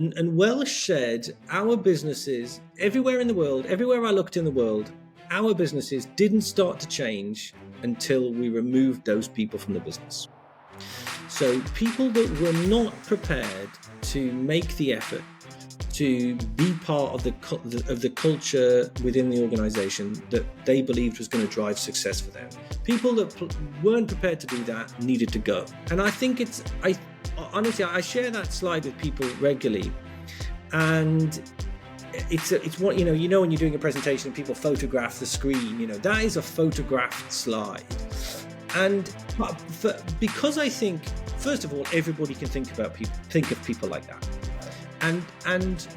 And Welsh said, our businesses, everywhere in the world, everywhere I looked in the world, our businesses didn't start to change until we removed those people from the business. So people that were not prepared to make the effort to be part of the culture within the organization that they believed was going to drive success for them. People that weren't prepared to do that needed to go. And I think honestly, I share that slide with people regularly, and it's what when you're doing a presentation and people photograph the screen, that is a photographed slide. And because I think, first of all, everybody can think of people like that, and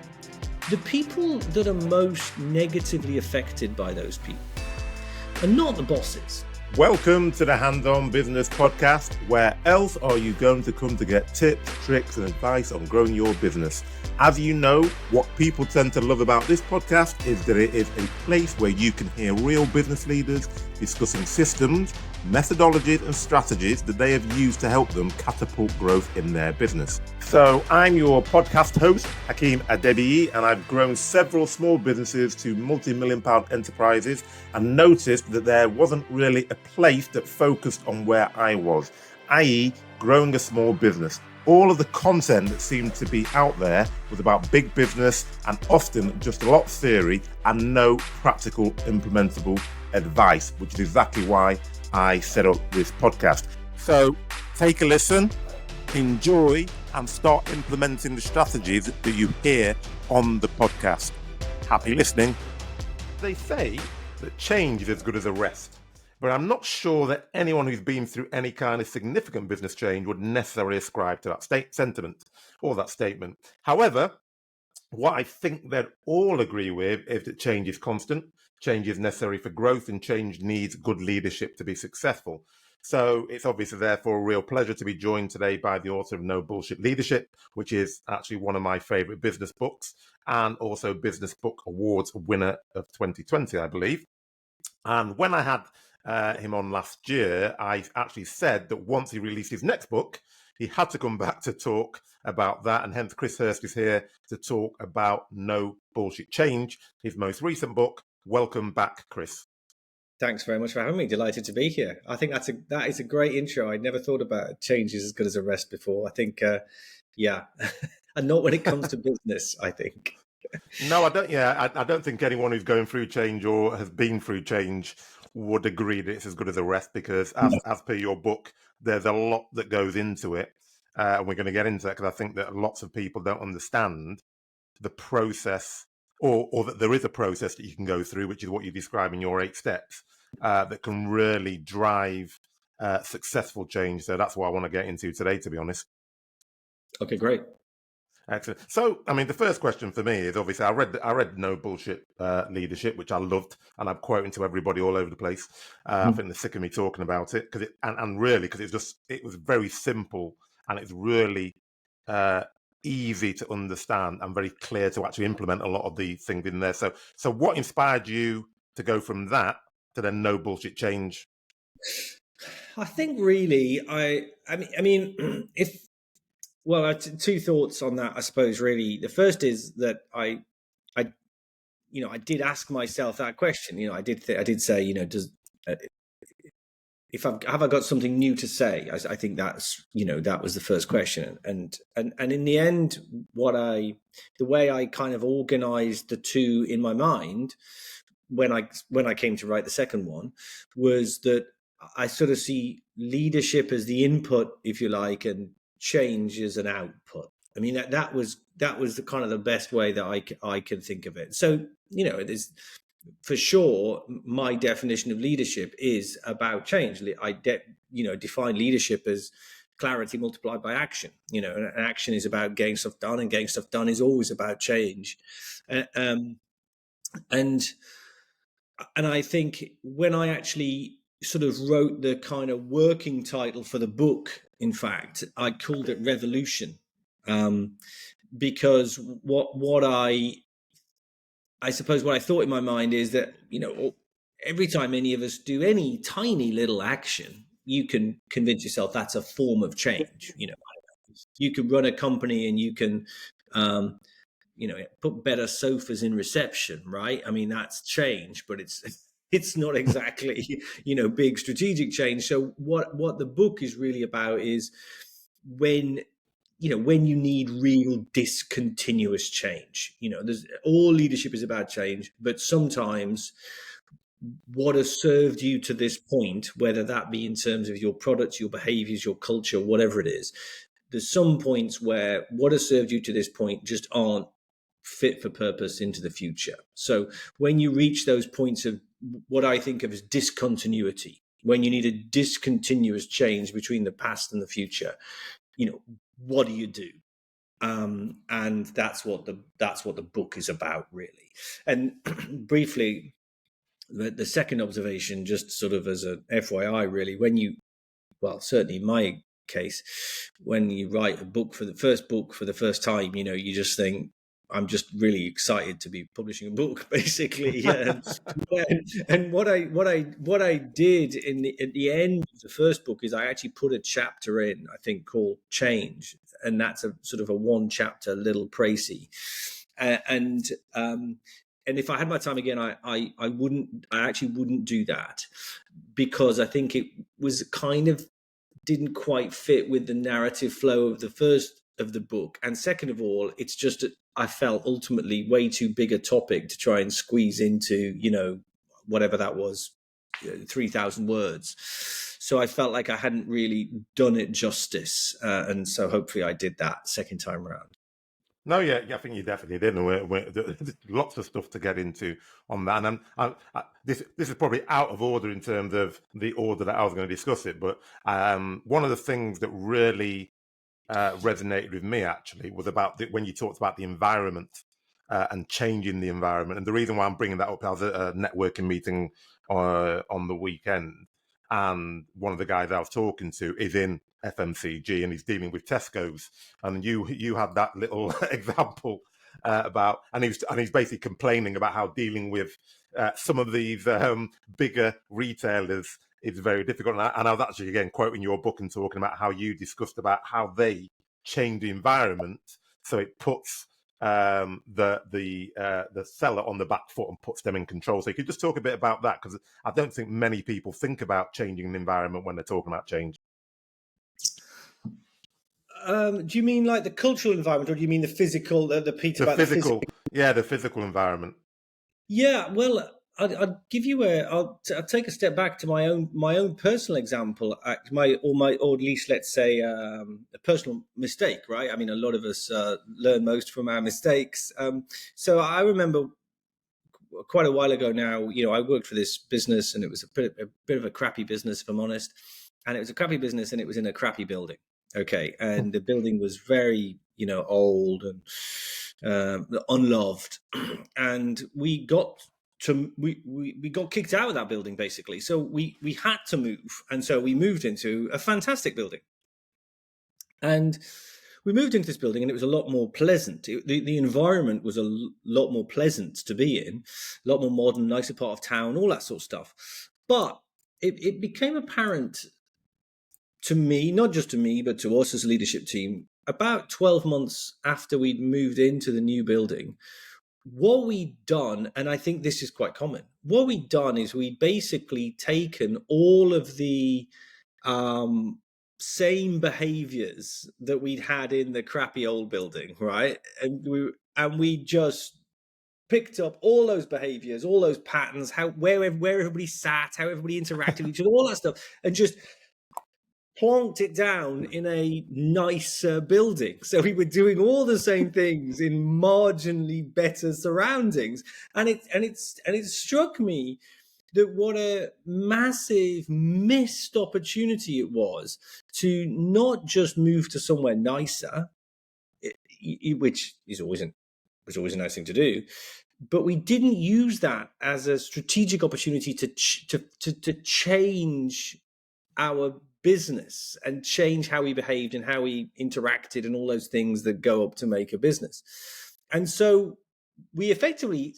the people that are most negatively affected by those people are not the bosses. Welcome to the Hands-On Business Podcast. Where else are you going to come to get tips, tricks, and advice on growing your business? As you know, what people tend to love about this podcast is that it is a place where you can hear real business leaders discussing systems, methodologies, and strategies that they have used to help them catapult growth in their business. So I'm your podcast host, Hakeem Adebiyi, and I've grown several small businesses to multi-million-pound enterprises and noticed that there wasn't really a place that focused on where I was, i.e. growing a small business. All of the content that seemed to be out there was about big business and often just a lot of theory and no practical implementable advice, which is exactly why I set up this podcast. So take a listen, enjoy, and start implementing the strategies that you hear on the podcast. Happy listening. They say that change is as good as a rest. But I'm not sure that anyone who's been through any kind of significant business change would necessarily ascribe to that sentiment or that statement. However, what I think they'd all agree with is that change is constant, change is necessary for growth, and change needs good leadership to be successful. So it's obviously therefore a real pleasure to be joined today by the author of No Bullshit Leadership, which is actually one of my favorite business books and also Business Book Awards winner of 2020, I believe. And when I had him on last year, I actually said that once he released his next book, he had to come back to talk about that. And hence Chris Hirst is here to talk about No Bullshit Change, his most recent book. Welcome back, Chris. Thanks very much for having me. Delighted to be here. I think that is a great intro. I'd never thought about change is as good as a rest before. I think, and not when it comes to business, I think. No, I don't. Yeah, I don't think anyone who's going through change or has been through change would agree that it's as good as a rest, because as per your book, there's a lot that goes into it. And we're going to get into that because I think that lots of people don't understand the process or that there is a process that you can go through, which is what you describe in your 8 steps, that can really drive successful change. So that's what I want to get into today, to be honest. Okay, great. Excellent. So, I mean, the first question for me is obviously I read No Bullshit Leadership, which I loved, and I'm quoting to everybody all over the place. I think they're sick of me talking about it because it was very simple and it's really easy to understand and very clear to actually implement a lot of the things in there. So what inspired you to go from that to then No Bullshit Change? I think really, I mean, Well, two thoughts on that, I suppose. Really, the first is that I did ask myself that question. I did say, have I got something new to say? I think that's, that was the first question, and in the end, the way I kind of organized the two in my mind when I came to write the second one was that I sort of see leadership as the input, if you like, and change as an output. I mean, that was the kind of the best way that I can think of it. So, it is for sure my definition of leadership is about change. I define leadership as clarity multiplied by action. And action is about getting stuff done, and getting stuff done is always about change. And I think when I actually sort of wrote the kind of working title for the book, in fact, I called it Revolution, because what I suppose what I thought in my mind is that, every time any of us do any tiny little action, you can convince yourself that's a form of change. You can run a company and you can Put better sofas in reception, right? I mean, that's change, but it's not exactly, big strategic change. So what the book is really about is when you need real discontinuous change. There's all leadership is about change, but sometimes what has served you to this point, whether that be in terms of your products, your behaviors, your culture, whatever it is, there's some points where what has served you to this point just aren't fit for purpose into the future. So when you reach those points of what I think of as discontinuity, when you need a discontinuous change between the past and the future, what do you do? And that's what the book is about, really. And briefly, the second observation, just sort of as a FYI, really, certainly in my case, when you write a book for the first time, you just think, I'm just really excited to be publishing a book, basically. And what I did at the end of the first book is I actually put a chapter in, I think, called Change, and that's a sort of a one chapter little précis. And if I had my time again, I actually wouldn't do that, because I think it was kind of didn't quite fit with the narrative flow of the first of the book. And second of all, it's just, I felt ultimately way too big a topic to try and squeeze into, whatever that was, 3,000 words. So I felt like I hadn't really done it justice. And so hopefully I did that second time around. No, yeah, I think you definitely did. And there's lots of stuff to get into on that. And this is probably out of order in terms of the order that I was going to discuss it. But one of the things that really resonated with me, actually, was about when you talked about the environment and changing the environment. And the reason why I'm bringing that up, I was at a networking meeting on the weekend. And one of the guys I was talking to is in FMCG and he's dealing with Tesco's, and you had that little example about, and he's basically complaining about how dealing with some of these bigger retailers is very difficult. And I was actually again quoting your book and talking about how you discussed about how they change the environment so it puts the seller on the back foot and puts them in control. So you could just talk a bit about that, because I don't think many people think about changing the environment when they're talking about change. Do you mean like the cultural environment, or do you mean the physical? The physical, yeah, the physical environment. Yeah, well, I'd give you I'll take a step back to my own personal example, or at least let's say a personal mistake, right? I mean, a lot of us learn most from our mistakes. So I remember quite a while ago now, I worked for this business, and it was a bit of a crappy business, if I'm honest. And it was a crappy business, and it was in a crappy building. Okay, and the building was very, old and unloved, and we got kicked out of that building, basically. So we had to move, and so we moved into a fantastic building, and we moved into this building, and it was a lot more pleasant. The environment was a lot more pleasant to be in, a lot more modern, nicer part of town, all that sort of stuff. But it became apparent to me, not just to me, but to us as a leadership team, about 12 months after we'd moved into the new building, what we'd done, and I think this is quite common, what we'd done is we'd basically taken all of the same behaviors that we'd had in the crappy old building, right? And we just picked up all those behaviors, all those patterns, where everybody sat, how everybody interacted with each other, all that stuff, and just plonked it down in a nicer building. So we were doing all the same things in marginally better surroundings. And it struck me that what a massive missed opportunity it was to not just move to somewhere nicer, which is always a nice thing to do, but we didn't use that as a strategic opportunity to change our business and change how we behaved and how we interacted and all those things that go up to make a business. And so we effectively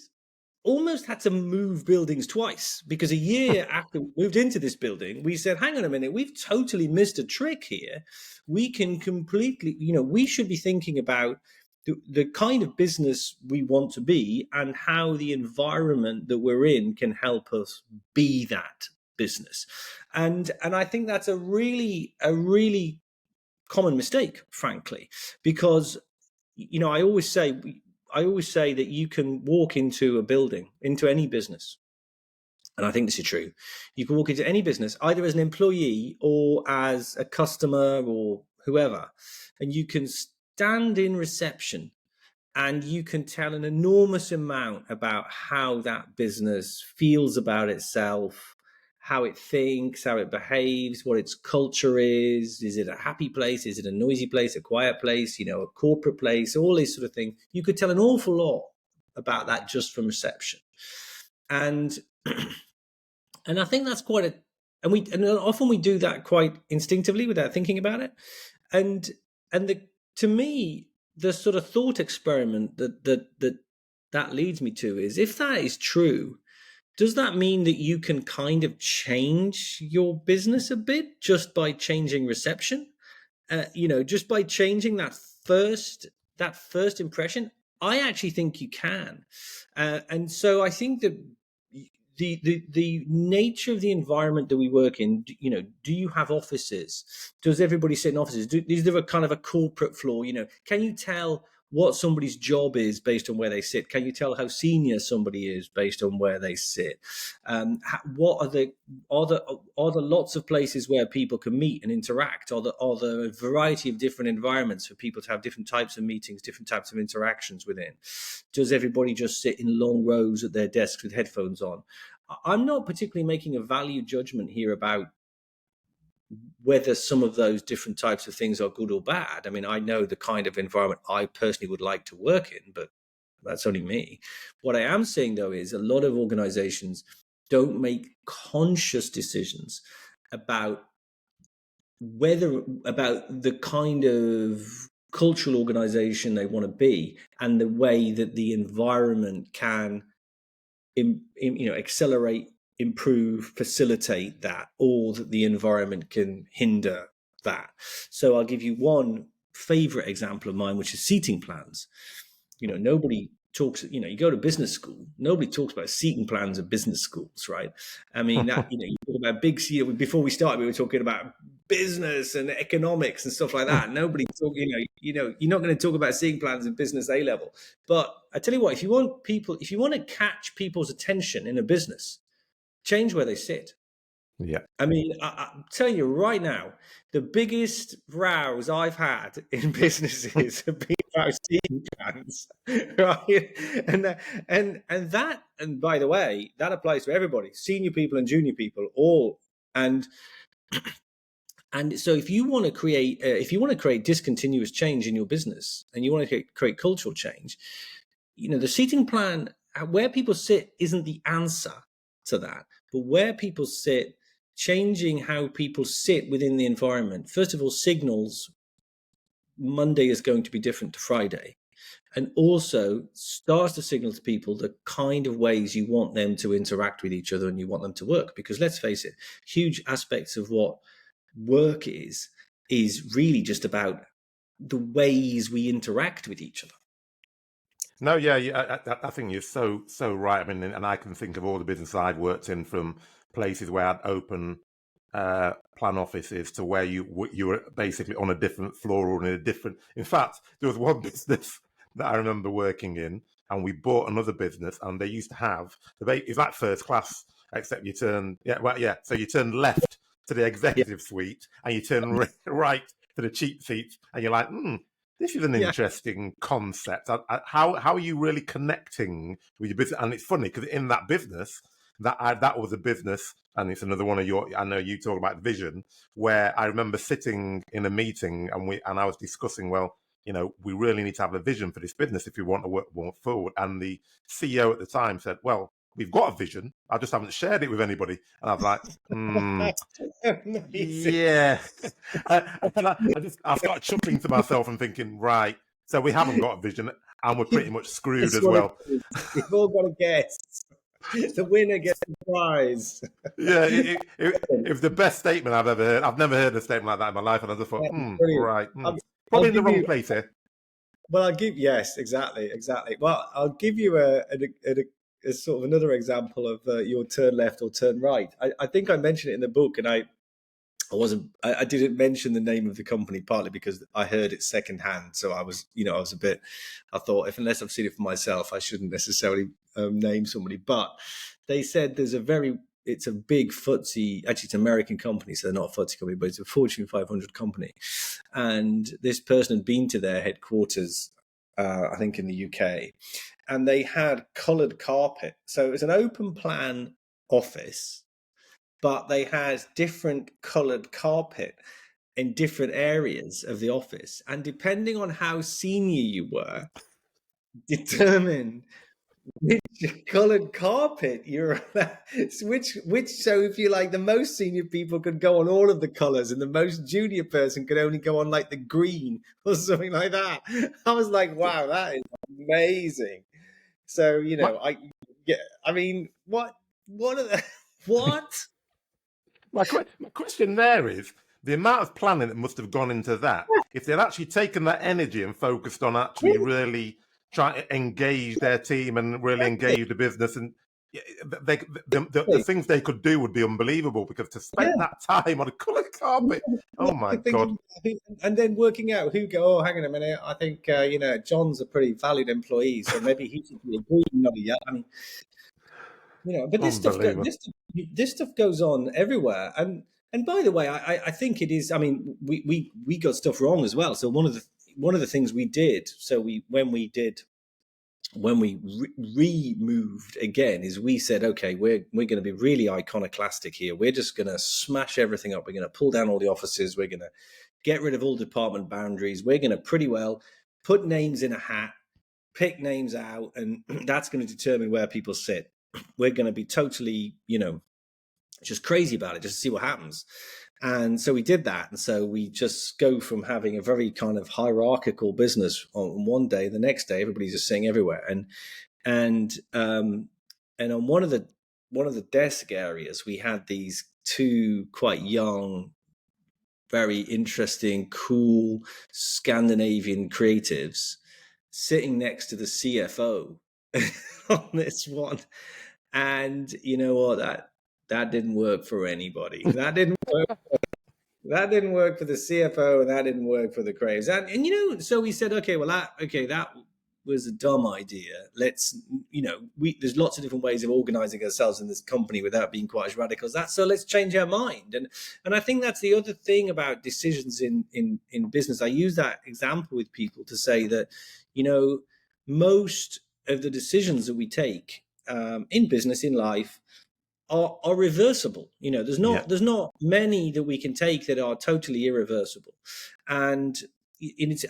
almost had to move buildings twice, because a year after we moved into this building, we said, hang on a minute, we've totally missed a trick here. We can completely, we should be thinking about the kind of business we want to be, and how the environment that we're in can help us be that business. And I think that's a really common mistake, frankly, because I always say that you can walk into a building, into any business, and I think this is true. You can walk into any business either as an employee or as a customer or whoever, and you can stand in reception and you can tell an enormous amount about how that business feels about itself, how it thinks, how it behaves, what its culture is. Is it a happy place? Is it a noisy place, a quiet place, a corporate place, all these sort of things. You could tell an awful lot about that just from reception. And and I think that's quite and often we do that quite instinctively without thinking about it. And to me, the sort of thought experiment that leads me to is, if that is true, does that mean that you can kind of change your business a bit just by changing reception? Just by changing that first impression? I actually think you can. And so I think that the nature of the environment that we work in, do you have offices? Does everybody sit in offices? Is there a kind of a corporate floor? Can you tell what somebody's job is based on where they sit? Can you tell how senior somebody is based on where they sit? What are the lots of places where people can meet and interact? Are there a variety of different environments for people to have different types of meetings, different types of interactions within? Does everybody just sit in long rows at their desks with headphones on? I'm not particularly making a value judgment here about whether some of those different types of things are good or bad. I mean, I know the kind of environment I personally would like to work in, but that's only me. What I am saying, though, is a lot of organizations don't make conscious decisions about the kind of cultural organization they want to be, and the way that the environment can accelerate, improve, facilitate that, or that the environment can hinder that. So I'll give you one favorite example of mine, which is seating plans. Nobody talks, you go to business school, nobody talks about seating plans at business schools, right? I mean, that, you talk about before we started, we were talking about business and economics and stuff like that. Nobody talk, you're not going to talk about seating plans in business A level. But I tell you what, if you want to catch people's attention in a business, change where they sit. Yeah. I mean, I'm telling you right now, the biggest rows I've had in businesses have been about seating plans, right? And by the way, that applies to everybody, senior people and junior people, all. And so if you want to create discontinuous change in your business, and you want to create cultural change, the seating plan, where people sit, isn't the answer to that. But where people sit, changing how people sit within the environment, first of all, signals Monday is going to be different to Friday, and also starts to signal to people the kind of ways you want them to interact with each other and you want them to work. Because let's face it, huge aspects of what work is really just about the ways we interact with each other. No, yeah, I think you're so right. I mean, and I can think of all the businesses I've worked in, from places where I'd open plan offices to where you were basically on a different floor or in a different. In fact, there was one business that I remember working in, and we bought another business, and they used to have it's like first class, except you turn so you turn left to the executive suite, and you turn right to the cheap seats, and you're like, this is an interesting concept. How are you really connecting with your business? And it's funny because in that business, that was a business, and it's another one of your. I know you talk about vision, where I remember sitting in a meeting and I was discussing, well, we really need to have a vision for this business if we want to work more forward. And the CEO at the time said, well, we've got a vision, I just haven't shared it with anybody. And I was like, yeah. I started chuckling to myself and thinking, right, so we haven't got a vision, and we're pretty much screwed as well. We've all got to guess. The winner gets the prize. Yeah, it was the best statement I've ever heard. I've never heard a statement like that in my life, and I just thought, probably in the wrong place here. Well, exactly. Well, I'll give you a sort of another example of your turn left or turn right. I think I mentioned it in the book, and I didn't mention the name of the company partly because I heard it secondhand. So I was a bit, I thought, if unless I've seen it for myself, I shouldn't necessarily name somebody. But they said it's a big FTSE, actually it's an American company, so they're not a FTSE company, but it's a Fortune 500 company. And this person had been to their headquarters, I think in the UK, and they had coloured carpet. So it was an open plan office, but they had different coloured carpet in different areas of the office. And depending on how senior you were, determined which coloured carpet you're which so if you like, the most senior people could go on all of the colours and the most junior person could only go on like the green or something like that. I was like, wow, that is amazing. So My, I mean, what are the what my question there is the amount of planning that must have gone into that. If they'd actually taken that energy and focused on actually really trying to engage their team and really engage the business, and the things they could do would be unbelievable, because to spend yeah. that time on a coloured carpet, oh my God. Thinking, and then working out who go. Oh, hang on a minute. I think John's a pretty valued employee, so maybe he should be a green, not a yellow. I mean, but Unbelievable. this stuff goes on everywhere. And by the way, I think it is. I mean, we got stuff wrong as well. So one of the things we did. So when we moved again, is we said, okay, we're going to be really iconoclastic here. We're just going to smash everything up. We're going to pull down all the offices. We're going to get rid of all department boundaries. We're going to pretty well put names in a hat, pick names out, and that's going to determine where people sit. We're going to be totally, just crazy about it, just to see what happens. And so we did that. And so we just go from having a very kind of hierarchical business on one day, the next day, everybody's just sitting everywhere. And on one of the desk areas, we had these two quite young, very interesting, cool Scandinavian creatives sitting next to the CFO on this one. And you know what? That didn't work for anybody. That didn't work for the CFO, and that didn't work for the creatives. So we said, okay, well, that was a dumb idea. Let's, there's lots of different ways of organizing ourselves in this company without being quite as radical as that. So let's change our mind. And I think that's the other thing about decisions in business. I use that example with people to say that, most of the decisions that we take in business, in life, are reversible. There's not many that we can take that are totally irreversible, and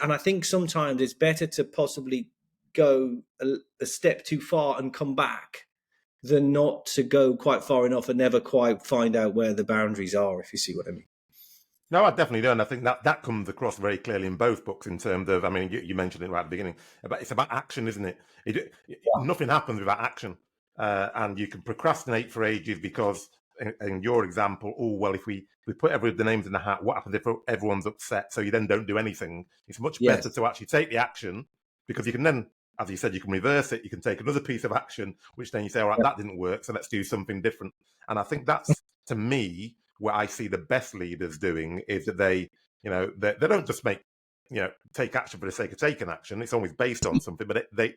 I think sometimes it's better to possibly go a step too far and come back than not to go quite far enough and never quite find out where the boundaries are, if you see what I mean. No, I definitely do. And I think that comes across very clearly in both books, in terms of, I mean, you mentioned it right at the beginning, it's about action, isn't it? Nothing happens without action. And you can procrastinate for ages because, in your example, if we put the names in the hat, what happens if everyone's upset? So you then don't do anything. It's much better to actually take the action, because you can then, as you said, you can reverse it. You can take another piece of action, which then you say, all right, that didn't work, so let's do something different. And I think that's, to me, what I see the best leaders doing, is that they don't just take action for the sake of taking action. It's always based on something, but they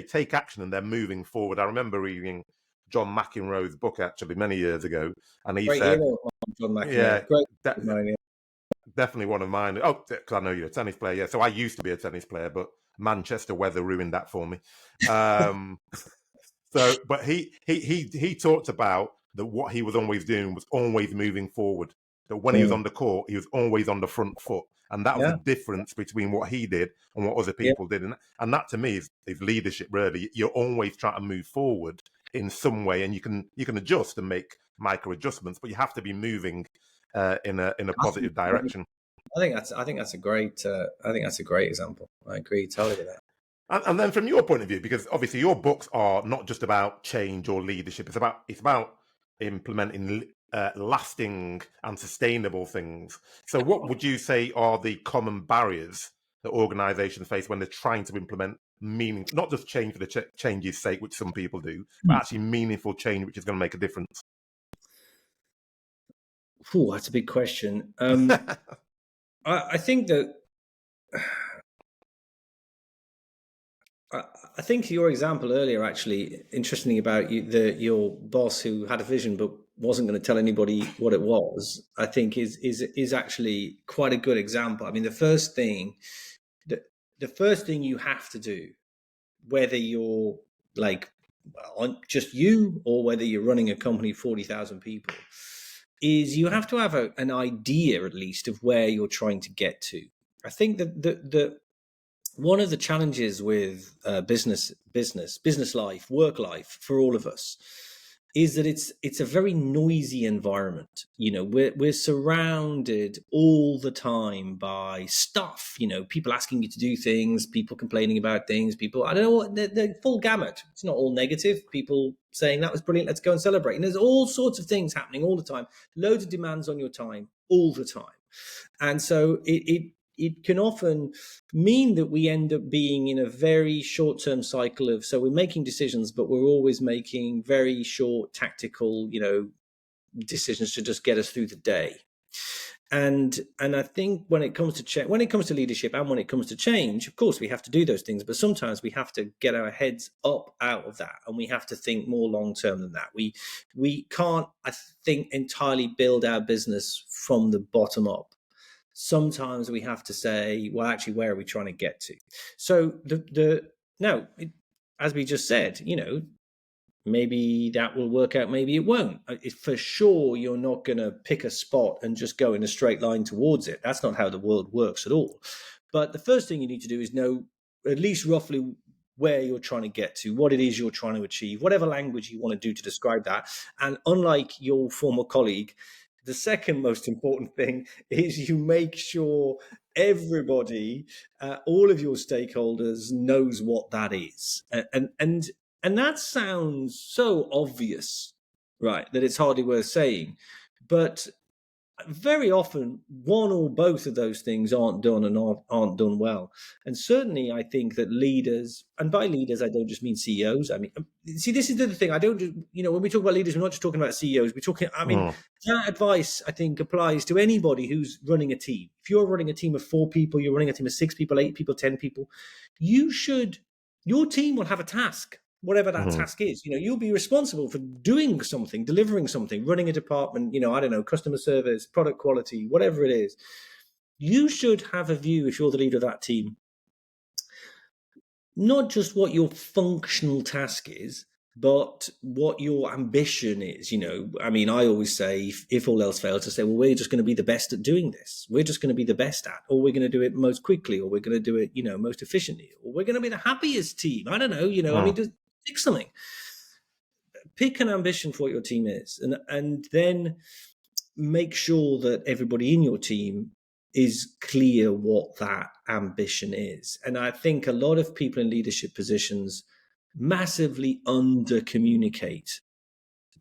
take action and they're moving forward. I remember reading John McEnroe's book actually many years ago, and he Great said, hero, John McEnroe. yeah, Great. definitely one of mine. Oh, because I know you're a tennis player. Yeah, so I used to be a tennis player, but Manchester weather ruined that for me. But he talked about that what he was always doing was always moving forward. That when he was on the court, he was always on the front foot, and that was the difference between what he did and what other people did. And that, to me, is leadership. Really, you're always trying to move forward in some way, and you can adjust and make micro adjustments, but you have to be moving in a positive direction. I think that's a great example. I agree totally with that. And then, from your point of view, because obviously your books are not just about change or leadership, it's about implementing lasting and sustainable things. So what would you say are the common barriers that organisations face when they're trying to implement meaning, not just change for the change's sake, which some people do, but actually meaningful change, which is going to make a difference? Oh, that's a big question. I think that I think your example earlier, actually, interestingly about your boss who had a vision but wasn't going to tell anybody what it was, I think is actually quite a good example. I mean, the first thing you have to do, whether you're like just you or whether you're running a company of 40,000 people, is you have to have an idea at least of where you're trying to get to. I think that the one of the challenges with business life, work life for all of us is that it's a very noisy environment. You know, we're surrounded all the time by stuff. You know, people asking you to do things, people complaining about things, people, I don't know what, the full gamut. It's not all negative. People saying that was brilliant, let's go and celebrate. And there's all sorts of things happening all the time. Loads of demands on your time all the time. And so it can often mean that we end up being in a very short-term cycle of, so we're making decisions, but we're always making very short tactical, decisions to just get us through the day. And I think when it comes to leadership and when it comes to change, of course we have to do those things, but sometimes we have to get our heads up out of that, and we have to think more long-term than that. We can't, I think, entirely build our business from the bottom up. Sometimes we have to say, well, actually, where are we trying to get to? So as we just said, maybe that will work out, maybe it won't. For sure, you're not going to pick a spot and just go in a straight line towards it. That's not how the world works at all. But the first thing you need to do is know at least roughly where you're trying to get to, what it is you're trying to achieve, whatever language you want to do to describe that. And unlike your former colleague, the second most important thing is you make sure everybody, all of your stakeholders, knows what that is. And that sounds so obvious, right, that it's hardly worth saying. But very often, one or both of those things aren't done and aren't done well. And certainly, I think that leaders, and by leaders, I don't just mean CEOs. I mean, see, this is the thing. I don't, when we talk about leaders, we're not just talking about CEOs. We're talking, that advice, I think, applies to anybody who's running a team. If you're running a team of 4 people, you're running a team of 6 people, 8 people, 10 people, your team will have a task. Whatever that task is, you'll be responsible for doing something, delivering something, running a department, I don't know, customer service, product quality, whatever it is. You should have a view, if you're the leader of that team, not just what your functional task is, but what your ambition is. I mean, I always say, if all else fails, I say, well, we're just going to be the best at doing this. We're just going to be the best at, or we're going to do it most quickly, or we're going to do it, most efficiently, or we're going to be the happiest team. I don't know, I mean, just pick something. Pick an ambition for what your team is, and then make sure that everybody in your team is clear what that ambition is. And I think a lot of people in leadership positions massively under communicate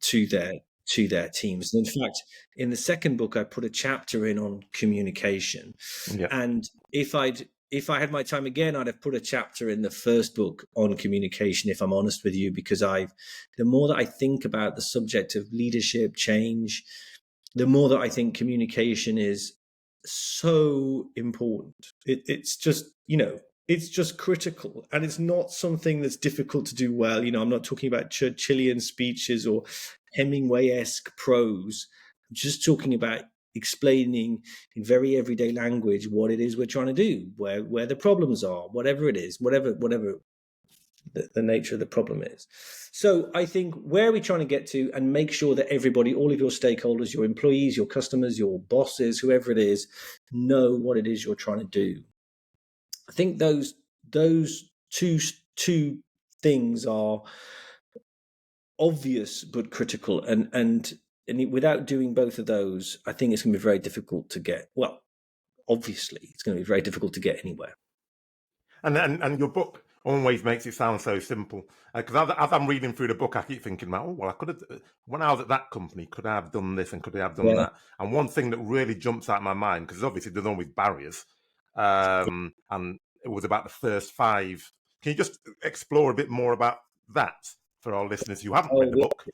to their teams. And in fact, in the second book, I put a chapter in on communication. Yeah. And if I had my time again, I'd have put a chapter in the first book on communication, if I'm honest with you, because the more that I think about the subject of leadership change, the more that I think communication is so important. It's just, it's just critical, and it's not something that's difficult to do well. I'm not talking about Churchillian speeches or Hemingway-esque prose. I'm just talking about explaining in very everyday language what it is we're trying to do, where the problems are, whatever it is, whatever the nature of the problem is. So I think, where are we trying to get to, and make sure that everybody, all of your stakeholders, your employees, your customers, your bosses, whoever it is, know what it is you're trying to do. I think those two things are obvious but critical, and without doing both of those, I think it's going to be very difficult to get. Well, obviously, it's going to be very difficult to get anywhere. And your book always makes it sound so simple, because as I'm reading through the book, I keep thinking, I could have, when I was at that company, could I have done this and could I have done that? And one thing that really jumps out of my mind, because obviously there's always barriers, and it was about the first 5. Can you just explore a bit more about that for our listeners who haven't read the book?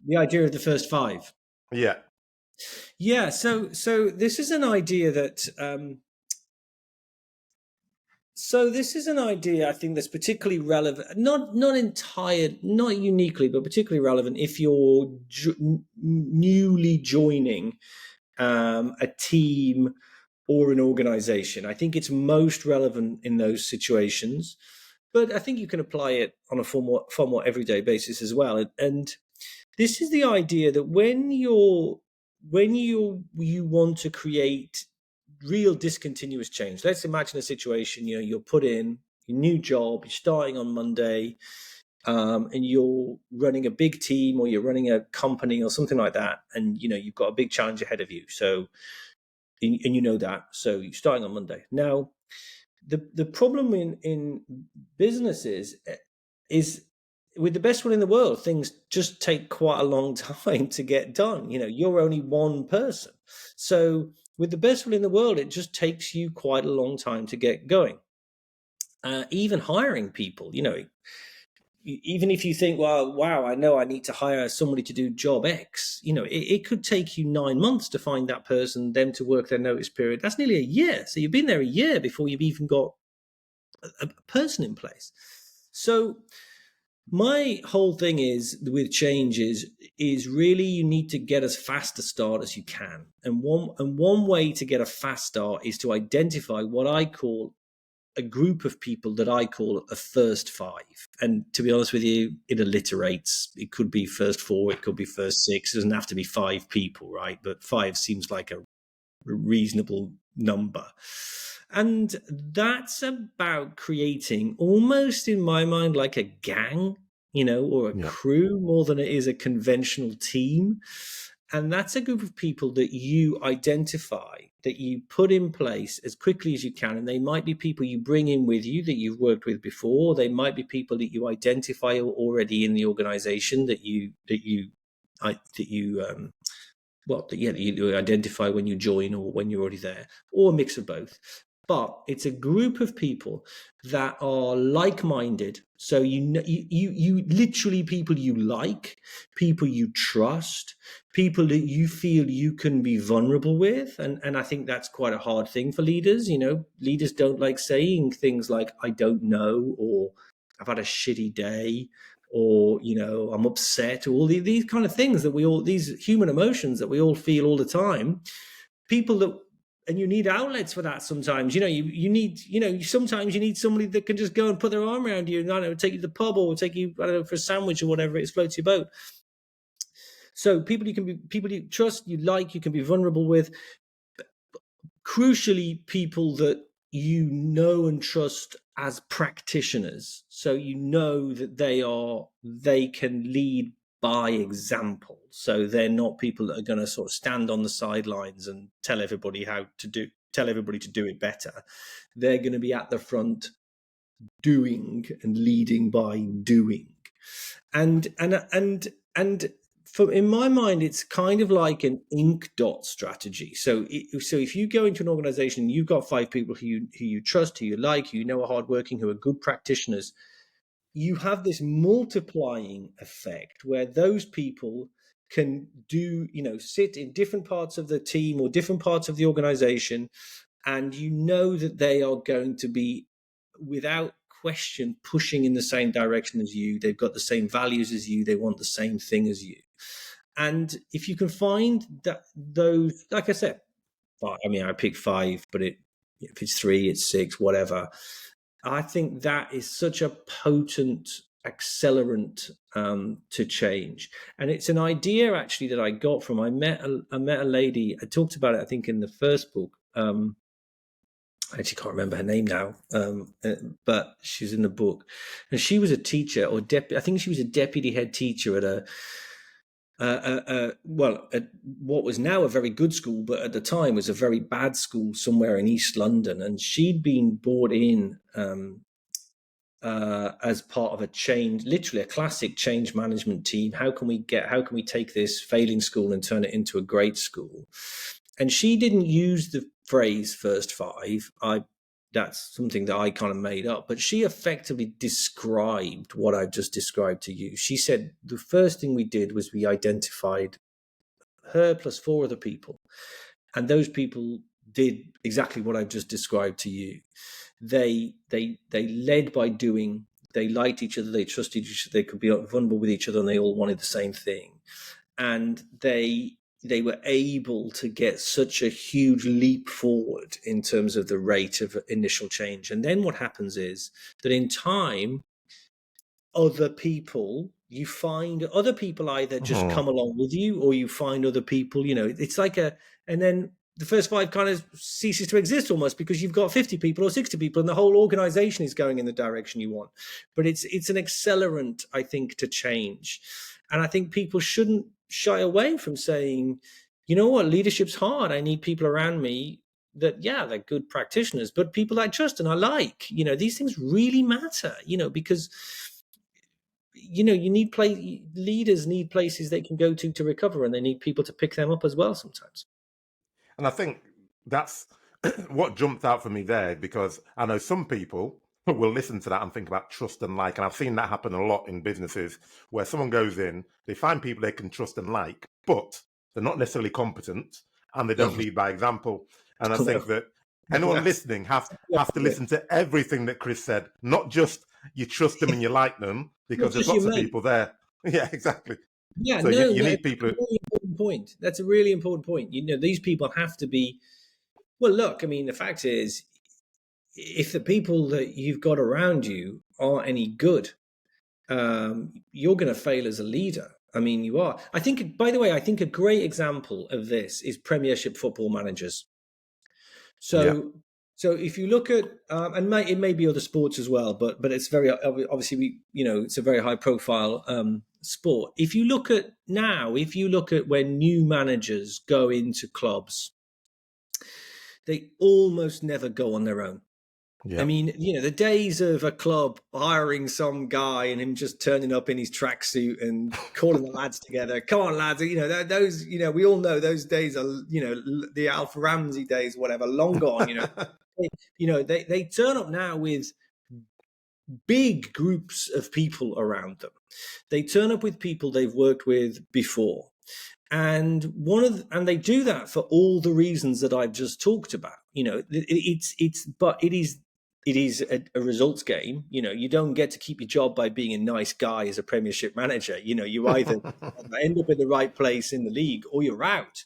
The idea of the first 5. Yeah. Yeah. So this is an idea that. So this is an idea I think that's particularly relevant, not uniquely, but particularly relevant if you're newly joining a team or an organization. I think it's most relevant in those situations, but I think you can apply it on a far more everyday basis as well. And this is the idea that when you want to create real discontinuous change. Let's imagine a situation, you're put in your new job, you're starting on Monday, and you're running a big team or you're running a company or something like that, and you've got a big challenge ahead of you. So, and you know that, so you're starting on Monday. Now, the problem in businesses is, with the best will in the world, things just take quite a long time to get done. You're only one person, so with the best will in the world, it just takes you quite a long time to get going. Even hiring people, even if you think, well, wow, I know I need to hire somebody to do job X, it could take you 9 months to find that person, them to work their notice period. That's nearly a year. So you've been there a year before you've even got a person in place. So my whole thing is with change is really you need to get as fast a start as you can. And one way to get a fast start is to identify what I call a group of people that I call a first 5. And to be honest with you, it alliterates. It could be first 4, it could be first 6. It doesn't have to be 5 people, right? But 5 seems like a reasonable number. And that's about creating, almost in my mind, like a gang, or a crew, more than it is a conventional team. And that's a group of people that you identify, that you put in place as quickly as you can. And they might be people you bring in with you that you've worked with before. They might be people that you identify already in the organization that you identify when you join or when you're already there, or a mix of both. But it's a group of people that are like-minded. So you literally people you like, people you trust, people that you feel you can be vulnerable with. And I think that's quite a hard thing for leaders. Leaders don't like saying things like, I don't know, or I've had a shitty day, or I'm upset, or all these kind of things that these human emotions that we all feel all the time. And you need outlets for that sometimes. You need sometimes you need somebody that can just go and put their arm around you and, I don't know, take you to the pub or take you, I don't know, for a sandwich or whatever it floats your boat. So people you trust, you like, you can be vulnerable with. Crucially, people that you know and trust as practitioners. So that they can lead by example. So they're not people that are going to sort of stand on the sidelines and tell everybody to do it better. They're going to be at the front doing and leading by doing. And in my mind, it's kind of like an ink dot strategy. So if you go into an organization, you've got 5 people who you trust, who you like, who you know are hardworking, who are good practitioners, you have this multiplying effect where those people can sit in different parts of the team or different parts of the organization, and that they are going to be, without question, pushing in the same direction as you. They've got the same values as you. They want the same thing as you. And if you can find that those, like I said, I pick 5, but if it's 3, it's 6, whatever. I think that is such a potent accelerant to change. And it's an idea actually that I got from, I met a lady, I talked about it, I think, in the first book. I actually can't remember her name now, but she's in the book. And she was a teacher, or I think she was a deputy head teacher at at what was now a very good school, but at the time was a very bad school somewhere in East London. And she'd been brought in as part of literally a classic change management team. How can we take this failing school and turn it into a great school? And she didn't use the phrase first 5. that's something that I kind of made up, but she effectively described what I've just described to you. She said the first thing we did was we identified her plus 4 other people, and those people did exactly what I've just described to you. They led by doing. They liked each other. They trusted each other. They could be vulnerable with each other, and they all wanted the same thing. And they were able to get such a huge leap forward in terms of the rate of initial change. And then what happens is that in time, you find other people either just come along with you, or you find other people, it's like and then the first 5 kind of ceases to exist almost, because you've got 50 people or 60 people and the whole organization is going in the direction you want. But it's an accelerant, I think, to change. And I think people shouldn't shy away from saying, you know what, leadership's hard. I need people around me that, they're good practitioners, but people I trust and I like. These things really matter, because leaders need places they can go to recover, and they need people to pick them up as well sometimes. And I think that's what jumped out for me there, because I know some people will listen to that and think about trust and like, and I've seen that happen a lot in businesses where someone goes in, they find people they can trust and like, but they're not necessarily competent and they don't lead by example. And I think that anyone listening has to listen to everything that Chris said, not just you trust them and you like them, because there's lots of people there. Yeah, exactly. Yeah, so you need people. That's a really important point. That's a really important point. These people have to be. Well, look, I mean, the fact is, if the people that you've got around you aren't any good, you're going to fail as a leader. I mean, you are. I think, by the way, a great example of this is Premiership football managers. So if you look at, and it may be other sports as well, but it's very obviously it's a very high profile sport. If you look at when new managers go into clubs, they almost never go on their own. Yeah. I mean, the days of a club hiring some guy and him just turning up in his tracksuit and calling the lads together. Come on, lads! Those. We all know those days are. The Alf Ramsey days, whatever, long gone. They turn up now with big groups of people around them. They turn up with people they've worked with before. And they do that for all the reasons that I've just talked about. It is a results game. You don't get to keep your job by being a nice guy as a Premiership manager. You either end up in the right place in the league or you're out.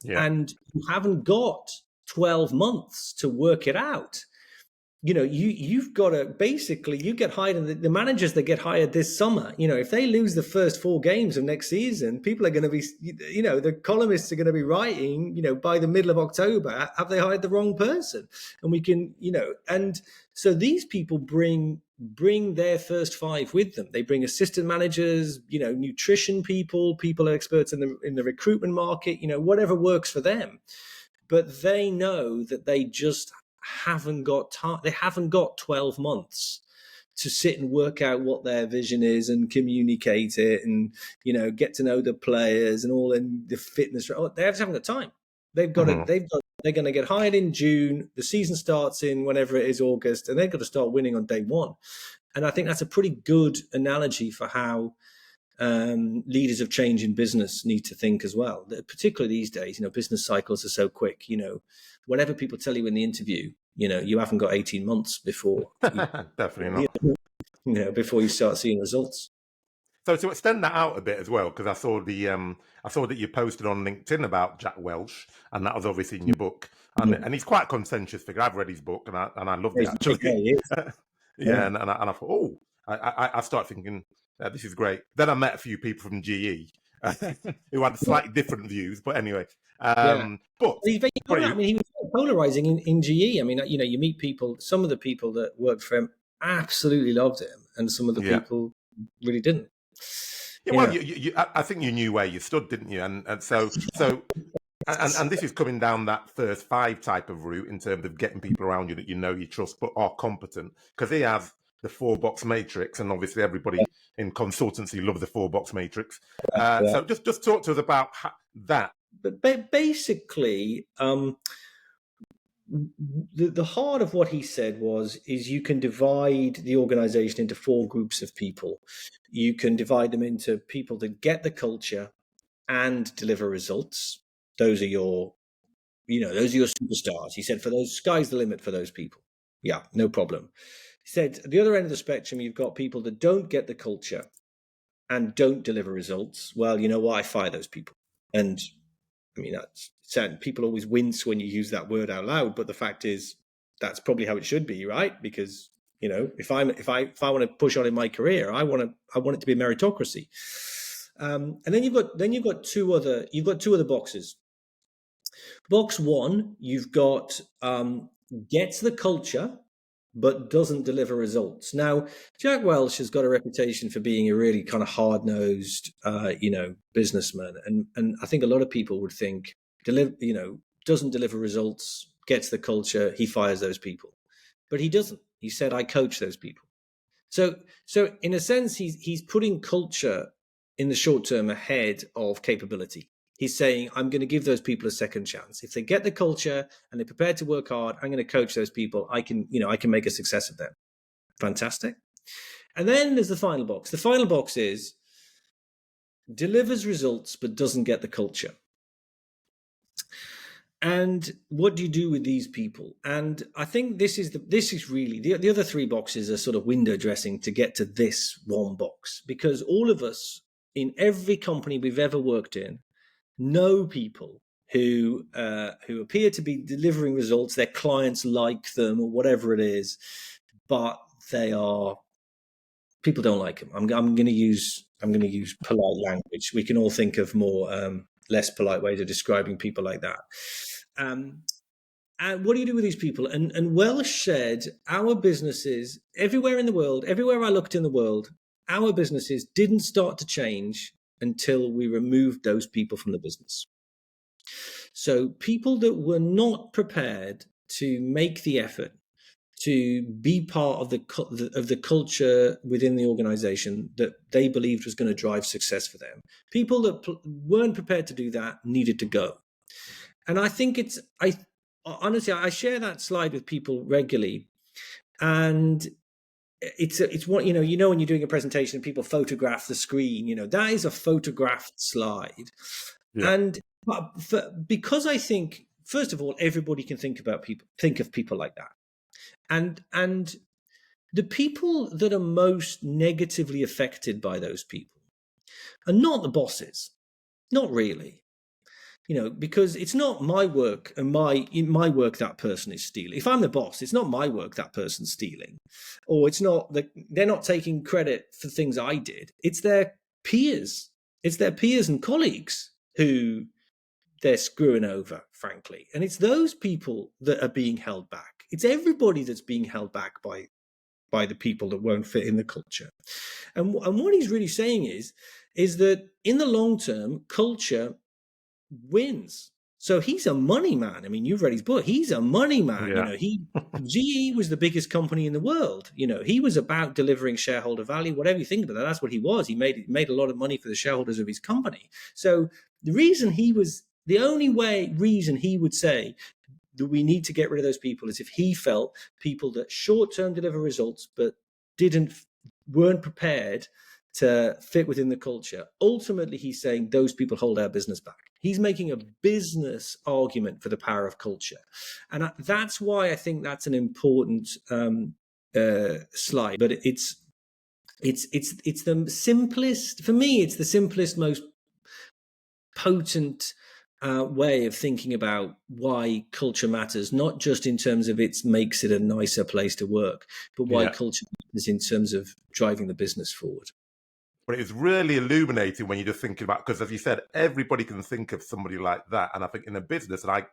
Yeah. And you haven't got 12 months to work it out. You've got to basically, you get hired, and the managers that get hired this summer, if they lose the first 4 games of next season, people are going to be, the columnists are going to be writing, by the middle of October, have they hired the wrong person? And we can, and so these people bring their first 5 with them. They bring assistant managers, nutrition people are experts in the recruitment market, whatever works for them. But they know that they just haven't got time. They haven't got 12 months to sit and work out what their vision is and communicate it and get to know the players and all, and the fitness. They just haven't got time. They're going to get hired in June. The season starts in whenever it is, August, and they've got to start winning on day 1. And I think that's a pretty good analogy for how leaders of change in business need to think as well. Particularly these days, business cycles are so quick. Whatever people tell you in the interview, you haven't got 18 months before. Definitely not. Before you start seeing results. So to extend that out a bit as well, because I saw that you posted on LinkedIn about Jack Welch, and that was obviously in your book, and he's quite a contentious figure. I've read his book, and I loved it actually. Yeah, and I thought, I started thinking, this is great. Then I met a few people from GE who had slightly different views, but anyway. But he was polarizing in GE. I mean, you meet people. Some of the people that worked for him absolutely loved him, and some of the people really didn't. Yeah, well, I think you knew where you stood, didn't you? And so. And this is coming down that first 5 type of route in terms of getting people around you that you trust but are competent, because he has the 4-box matrix, and obviously everybody in consultancy loves the 4-box matrix. So just talk to us about that. But basically, the heart of what he said is you can divide the organization into four groups of people. You can divide them into people that get the culture and deliver results. Those are your, those are your superstars. He said, for those, sky's the limit for those people. Yeah, no problem. He said, at the other end of the spectrum, you've got people that don't get the culture and don't deliver results. Well, you know what? I fire those people. And I mean, that's sad. People always wince when you use that word out loud, but the fact is, that's probably how it should be, right? Because if I want to push on in my career, I want it to be a meritocracy. And then you've got two other boxes. Box one, you've got gets the culture but doesn't deliver results. Now, Jack Welch has got a reputation for being a really kind of hard-nosed, businessman, and I think a lot of people would think, doesn't deliver results, gets the culture, he fires those people, but he doesn't. He said, I coach those people. So in a sense, he's putting culture in the short term ahead of capability. He's saying, I'm going to give those people a second chance. If they get the culture and they're prepared to work hard, I'm going to coach those people. I can make a success of them. Fantastic. And then there's the final box. The final box is delivers results but doesn't get the culture. And what do you do with these people? And I think this is really the other three boxes are sort of window dressing to get to this one box, because all of us in every company we've ever worked in know people who appear to be delivering results. Their clients like them or whatever it is, but people don't like them. I'm going to use polite language. We can all think of more less polite ways of describing people like that. And what do you do with these people? And Welsh said, our businesses everywhere in the world, everywhere I looked in the world, our businesses didn't start to change until we removed those people from the business. So people that were not prepared to make the effort to be part of the culture within the organization that they believed was going to drive success for them, people that weren't prepared to do that needed to go. And I think honestly, I share that slide with people regularly, and it's what when you're doing a presentation and people photograph the screen, that is a photographed slide. Yeah. And because I think, first of all, everybody can think of people like that, and the people that are most negatively affected by those people are not the bosses, not really. Because it's not my work and my work that person is stealing. If I'm the boss, it's not my work that person's stealing, or it's not they're not taking credit for things I did. It's their peers. It's their peers and colleagues who they're screwing over, frankly. And it's those people that are being held back. It's everybody that's being held back by the people that won't fit in the culture. And what he's really saying is that in the long term, culture wins. So he's a money man. I mean, you've read his book. He's a money man. Yeah. GE was the biggest company in the world. He was about delivering shareholder value. Whatever you think about that, that's what he was. He made a lot of money for the shareholders of his company. So the only reason he would say that we need to get rid of those people is if he felt people that short-term deliver results but weren't prepared to fit within the culture. Ultimately, he's saying those people hold our business back. He's making a business argument for the power of culture. And that's why I think that's an important slide. But it's the simplest, for me, it's the simplest, most potent way of thinking about why culture matters, not just in terms of it makes it a nicer place to work, but why culture matters in terms of driving the business forward. But it's really illuminating when you're just thinking about, because as you said, everybody can think of somebody like that. And I think in a business, and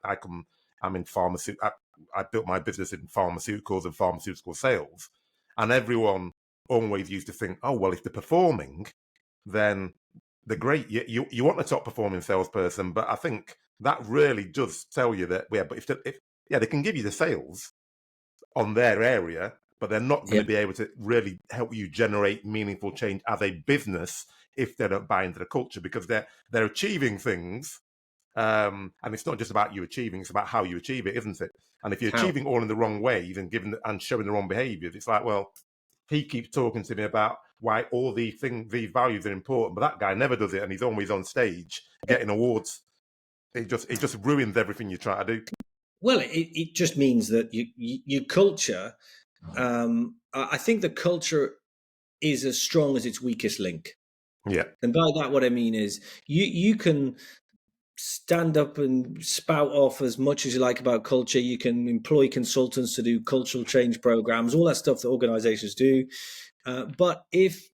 I'm in pharmaceutical, I built my business in pharmaceuticals and pharmaceutical sales. And everyone always used to think, oh, well, if they're performing, then they're great. You want a top performing salesperson, but I think that really does tell you that, but if they can give you the sales on their area, but they're not going to be able to really help you generate meaningful change as a business if they don't buy into the culture, because they're achieving things And it's not just about you achieving; it's about how you achieve it, isn't it? And if you're How? achieving all in the wrong ways and showing the wrong behaviours, it's like, well, he keeps talking to me about why all these values are important, but that guy never does it, and he's always on stage getting awards. It just ruins everything you try to do. Well, it just means that your culture. I think the culture is as strong as its weakest link. Yeah. And by that, what I mean is you can stand up and spout off as much as you like about culture. You can employ consultants to do cultural change programs, all that stuff that organizations do. But if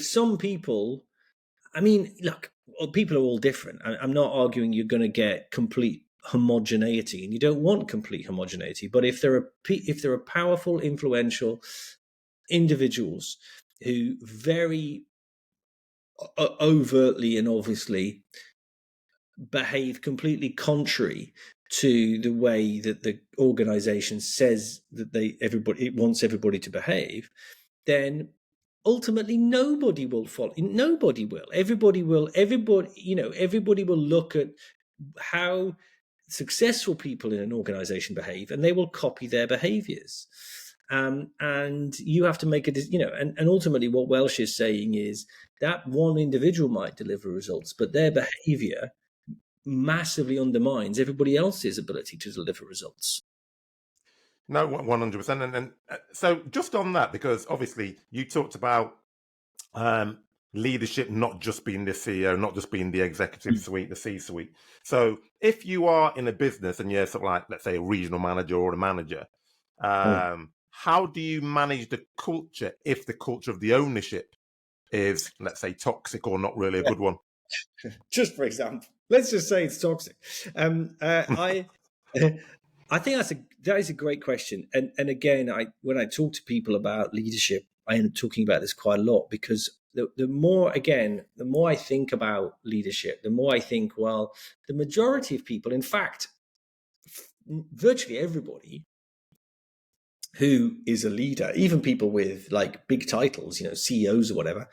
some people, I mean, look, people are all different. I'm not arguing you're going to get complete homogeneity, and you don't want complete homogeneity. But if there are powerful, influential individuals who very overtly and obviously behave completely contrary to the way that the organization says that it wants everybody to behave, then ultimately nobody will follow. Nobody will. Everybody will look at how successful people in an organization behave, and they will copy their behaviors. And you have to make and ultimately what Welsh is saying is that one individual might deliver results, but their behavior massively undermines everybody else's ability to deliver results. No, 100%. And so just on that, because obviously you talked about leadership not just being the CEO, not just being the executive suite, the C-suite. So if you are in a business and you're sort of like, let's say, a regional manager or a manager, how do you manage the culture if the culture of the ownership is, let's say, toxic or not really a good one? Just for example, let's just say it's toxic. I think that is a great question. And again, when I talk to people about leadership, I end up talking about this quite a lot, because the more I think about leadership, the more I think, well, the majority of people, in fact, virtually everybody who is a leader, even people with like big titles, CEOs or whatever,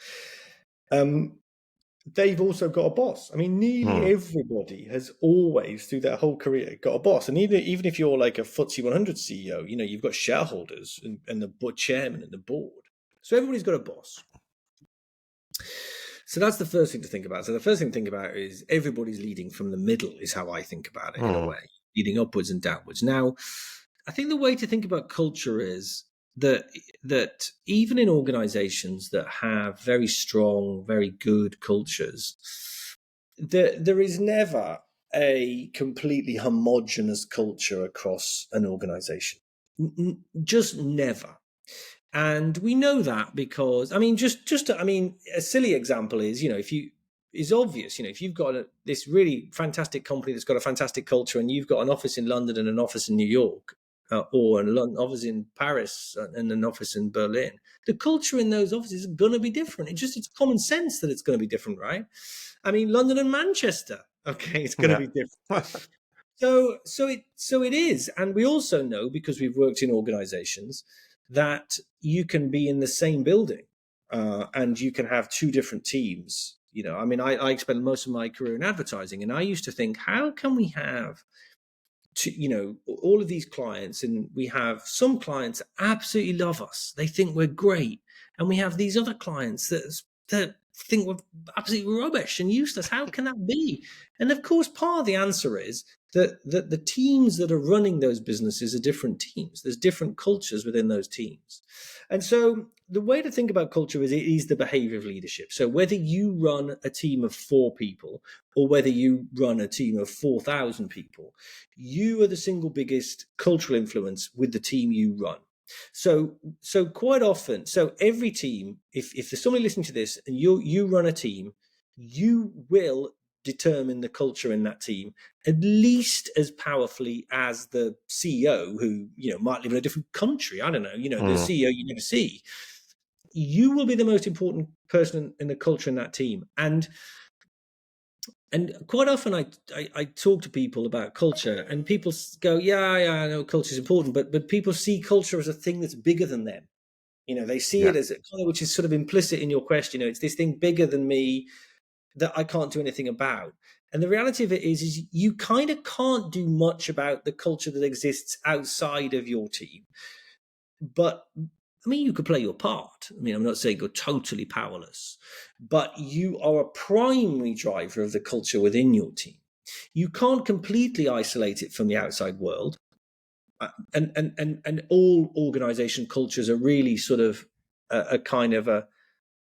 they've also got a boss. I mean, nearly everybody has always, through their whole career, got a boss. And even if you're like a FTSE 100 CEO, you've got shareholders and the chairman and the board. So everybody's got a boss. So that's the first thing to think about. So the first thing to think about is everybody's leading from the middle, is how I think about it, in a way, leading upwards and downwards. Now, I think the way to think about culture is that even in organizations that have very strong, very good cultures, there is never a completely homogenous culture across an organization. Just never. And we know that because, I mean, a silly example is, is obvious. If you've got this really fantastic company that's got a fantastic culture, and you've got an office in London and an office in New York, or an office in Paris and an office in Berlin, the culture in those offices is going to be different. It's common sense that it's going to be different, right? I mean, London and Manchester, okay, it's going to be different. So it is. And we also know, because we've worked in organizations, that you can be in the same building and you can have two different teams. I mean, I spent most of my career in advertising, and I used to think, how can we have all of these clients, and we have some clients that absolutely love us, they think we're great, and we have these other clients that think we're absolutely rubbish and useless. How can that be? And of course, part of the answer is that the teams that are running those businesses are different teams. There's different cultures within those teams. And so the way to think about culture is it is the behavior of leadership. So whether you run a team of 4 people or whether you run a team of 4,000 people, you are the single biggest cultural influence with the team you run. So quite often, every team, if there's somebody listening to this and you run a team, you will determine the culture in that team at least as powerfully as the CEO, who might live in a different country. I don't know, the CEO you never see. You will be the most important person in the culture in that team. And quite often I talk to people about culture, and people go, yeah, I know culture is important, but people see culture as a thing that's bigger than them. They see it as which is sort of implicit in your question. It's this thing bigger than me that I can't do anything about. And the reality of it is you kind of can't do much about the culture that exists outside of your team. But I mean, you could play your part. I mean, I'm not saying you're totally powerless, but you are a primary driver of the culture within your team. You can't completely isolate it from the outside world. And all organization cultures are really sort of a kind of a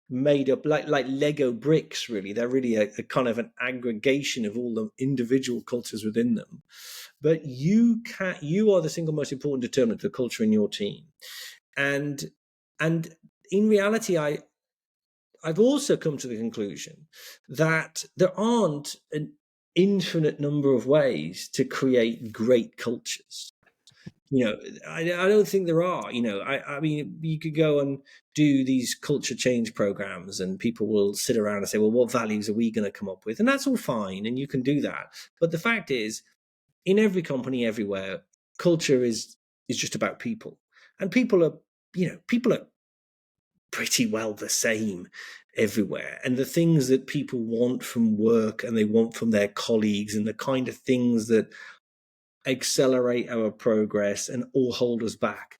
made up like Lego bricks, really. They're really a kind of an aggregation of all the individual cultures within them. But you are the single most important determinant of the culture in your team. And in reality, I've also come to the conclusion that there aren't an infinite number of ways to create great cultures. I don't think there are. I mean, you could go and do these culture change programs, and people will sit around and say, well, what values are we going to come up with? And that's all fine, and you can do that. But the fact is, in every company, everywhere, culture is just about people. And people are pretty well the same everywhere. And the things that people want from work and they want from their colleagues, and the kind of things that accelerate our progress and all hold us back,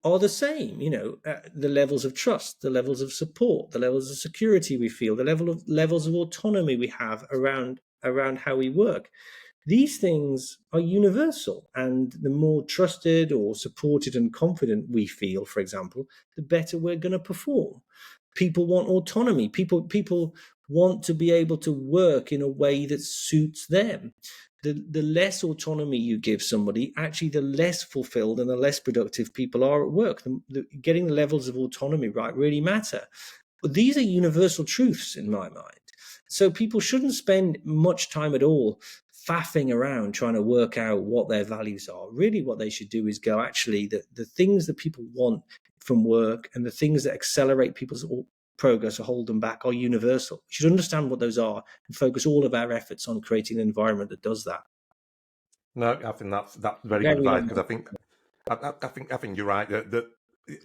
are the same. The levels of trust, the levels of support, the levels of security we feel, the levels of autonomy we have around how we work. These things are universal, and the more trusted or supported and confident we feel, for example, the better we're going to perform. People want autonomy. People want to be able to work in a way that suits them. The less autonomy you give somebody, actually, the less fulfilled and the less productive people are at work. Getting the levels of autonomy right really matter. But these are universal truths in my mind. So people shouldn't spend much time at all faffing around trying to work out what their values are. Really, what they should do is go, actually, the things that people want from work and the things that accelerate people's progress or hold them back are universal. We should understand what those are and focus all of our efforts on creating an environment that does that. No, I think that's very good advice, because I think you're right. That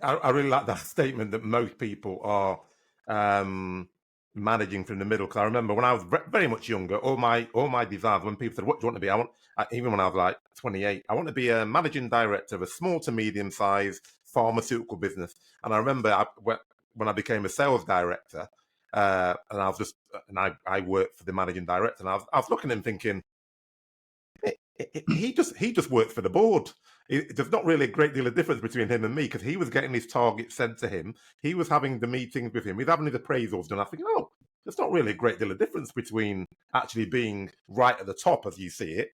I really like that statement that most people are managing from the middle. Because I remember when I was very much younger, all my desires, when people said, "What do you want to be?" Even when I was like 28, I want to be a managing director of a small to medium sized pharmaceutical business. And I remember when I became a sales director, and I worked for the managing director, and I was looking at him thinking, he just works for the board. There's not really a great deal of difference between him and me, because he was getting his targets sent to him. He was having the meetings with him. He's having his appraisals done. I think, there's not really a great deal of difference between actually being right at the top, as you see it,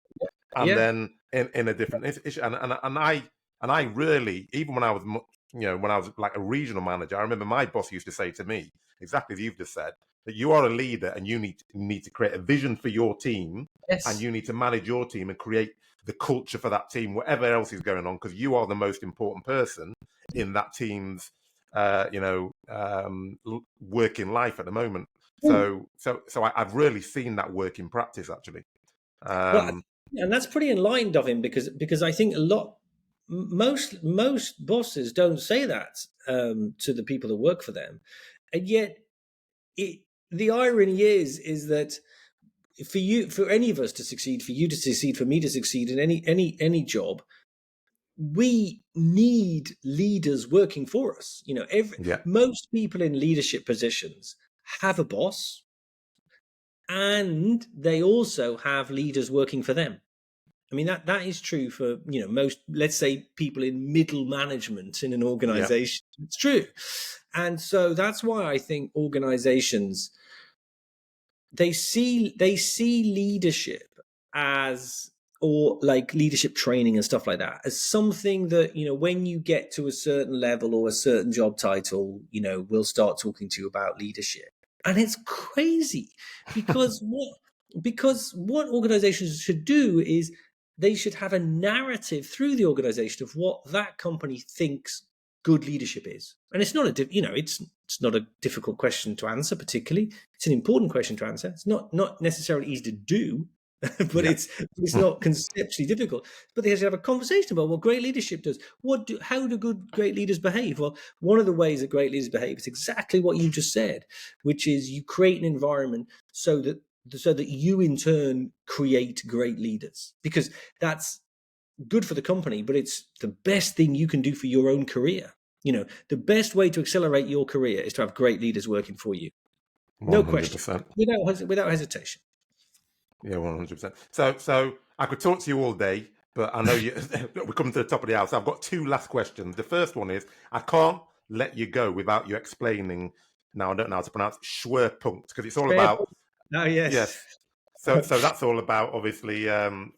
and then in a different issue. And I really, even when I was, when I was like a regional manager, I remember my boss used to say to me, exactly as you've just said, that you are a leader and you need to create a vision for your team. Yes. And you need to manage your team and create the culture for that team, whatever else is going on, because you are the most important person in that team's, working life at the moment. So I've really seen that work in practice, actually. And that's pretty enlightened of him, because I think most bosses don't say that to the people that work for them, and yet the irony is that for any of us to succeed, for you to succeed, for me to succeed in any job, we need leaders working for us. Most people in leadership positions have a boss, and they also have leaders working for them. I mean, that is true for, most, let's say, people in middle management in an organization. Yeah. It's true. And so that's why I think organizations, they see leadership or like leadership training and stuff like that as something that, when you get to a certain level or a certain job title, we'll start talking to you about leadership. And it's crazy, because what organizations should do is they should have a narrative through the organization of what that company thinks good leadership is. And it's not it's not a difficult question to answer particularly. It's an important question to answer. It's not necessarily easy to do, but it's not conceptually difficult. But they have to have a conversation about what great leadership does. How do great leaders behave? Well, one of the ways that great leaders behave is exactly what you just said, which is you create an environment so that so that you in turn create great leaders, because that's good for the company, but it's the best thing you can do for your own career. The best way to accelerate your career is to have great leaders working for you. No question, 100%. without hesitation. Yeah, 100%. So I could talk to you all day, but I know we're coming to the top of the hour. So I've got two last questions. The first one is, I can't let you go without you explaining. Now I don't know how to pronounce Schwerpunkt, because it's all about. Oh, yes. Yes. So that's all about, obviously,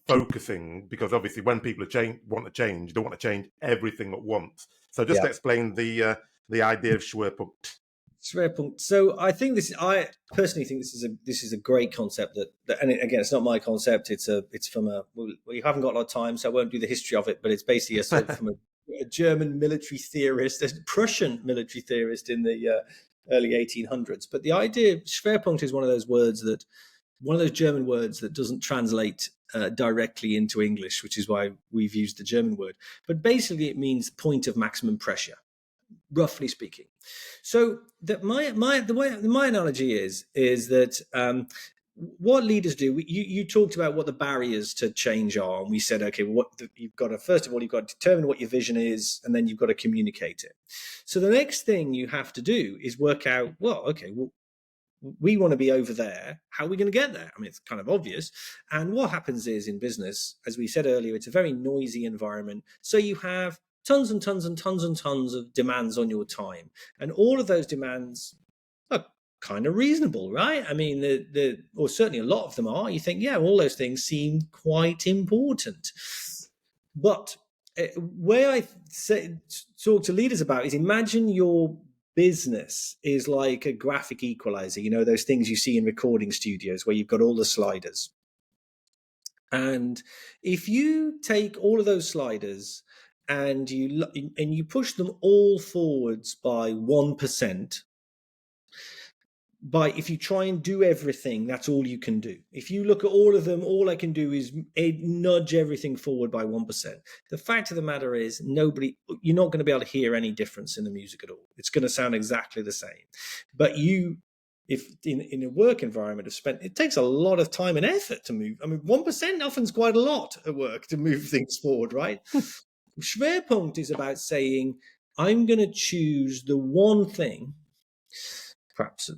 focusing, because obviously when people want to change, they don't want to change everything at once. So just Yeah. explain the idea of Schwerpunkt. Schwerpunkt. So I personally think this is a great concept and again, it's not my concept. It's from we haven't got a lot of time, so I won't do the history of it. But it's basically a sort of from a German military theorist, a Prussian military theorist in the early 1800s. But the idea Schwerpunkt is one of those German words that doesn't translate directly into English, which is why we've used the German word. But basically, it means point of maximum pressure, roughly speaking. So that my analogy is that what leaders do. You talked about what the barriers to change are, and we said, okay, you've got to, first of all, you've got to determine what your vision is, and then you've got to communicate it. So the next thing you have to do is work out, we want to be over there. How are we going to get there? I mean, it's kind of obvious. And what happens is in business, as we said earlier, it's a very noisy environment. So you have tons and tons and tons and tons of demands on your time. And all of those demands are kind of reasonable, right? I mean, or certainly a lot of them are. You think, yeah, all those things seem quite important. But where I talk to leaders about is, imagine your business is like a graphic equalizer, those things you see in recording studios where you've got all the sliders. And if you take all of those sliders and you push them all forwards by 1%, if you try and do everything, that's all you can do. If you look at all of them, all I can do is nudge everything forward by 1%. The fact of the matter is, you're not going to be able to hear any difference in the music at all. It's going to sound exactly the same. But if in a work environment it takes a lot of time and effort to move. I mean, 1% often is quite a lot at work to move things forward, right? Schwerpunkt is about saying, I'm going to choose the one thing, perhaps